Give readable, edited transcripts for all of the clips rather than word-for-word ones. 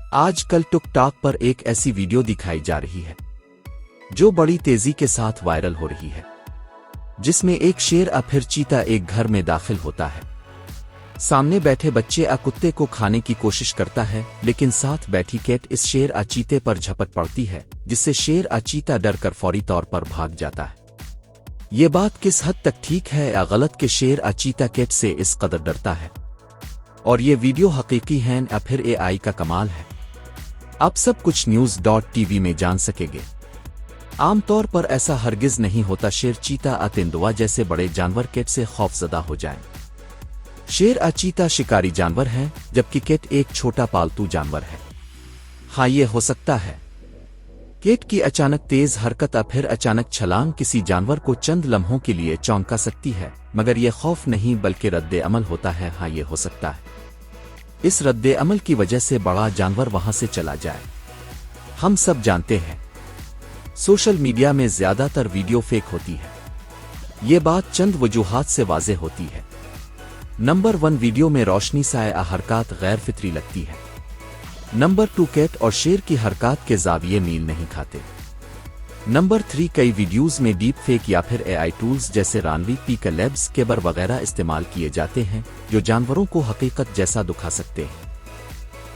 आजकल टिकटॉक पर एक ऐसी वीडियो दिखाई जा रही है जो बड़ी तेजी के साथ वायरल हो रही है, जिसमें एक शेर फिर चीता एक घर में दाखिल होता है। सामने बैठे बच्चे कुत्ते को खाने की कोशिश करता है, लेकिन साथ बैठी कैट इस शेर चीते पर झपट पड़ती है, जिससे शेर चीता डर कर फौरी तौर पर भाग जाता है। ये बात किस हद तक ठीक है या गलत कि शेर चीता कैट से इस कदर डरता है, और ये वीडियो हकीकी है या फिर AI का कमाल है, आप सब कुछ news.tv में जान सकेंगे। आमतौर पर ऐसा हरगिज नहीं होता शेर चीता तेंदुआ जैसे बड़े जानवर कैट से खौफजदा हो जाएं। शेर चीता शिकारी जानवर है, जबकि कैट एक छोटा पालतू जानवर है। हाँ, ये हो सकता है कैट की अचानक तेज हरकत फिर अचानक छलांग किसी जानवर को चंद लम्हों के लिए चौंका सकती है, मगर यह खौफ नहीं बल्कि रद्दे अमल होता है। हाँ, ये हो सकता है इस रद्दे अमल की वजह से बड़ा जानवर वहां से चला जाए। हम सब जानते हैं सोशल मीडिया में ज्यादातर वीडियो फेक होती है। ये बात चंद वजूहात से वाज़े होती है। नंबर 1, वीडियो में रोशनी साया हरकत गैर फितरी लगती है। नंबर 2, कैट और शेर की हरकत के ज़ाविये मील नहीं खाते। नंबर 3, कई वीडियोज़ में डीप फेक या फिर AI टूल्स जैसे रानवी पीकर लैब्स केबर वगैरह इस्तेमाल किए जाते हैं, जो जानवरों को हकीकत जैसा दिखा सकते हैं।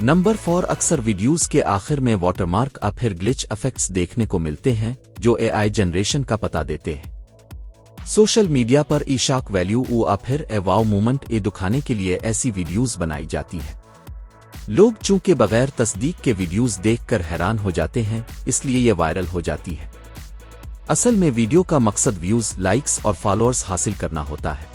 नंबर 4, अक्सर वीडियोज़ के आखिर में वाटरमार्क फिर ग्लिच इफेक्ट्स देखने को मिलते हैं, जो AI जनरेशन का पता देते हैं। सोशल मीडिया पर शॉक वैल्यू फिर वाव मूवमेंट दिखाने के लिए ऐसी वीडियोज़ बनाई जाती है। लोग चूंकि बगैर तस्दीक के वीडियोज़ देखकर हैरान हो जाते हैं, इसलिए ये वायरल हो जाती है। असल में वीडियो का मकसद व्यूज़, लाइक्स और फॉलोअर्स हासिल करना होता है।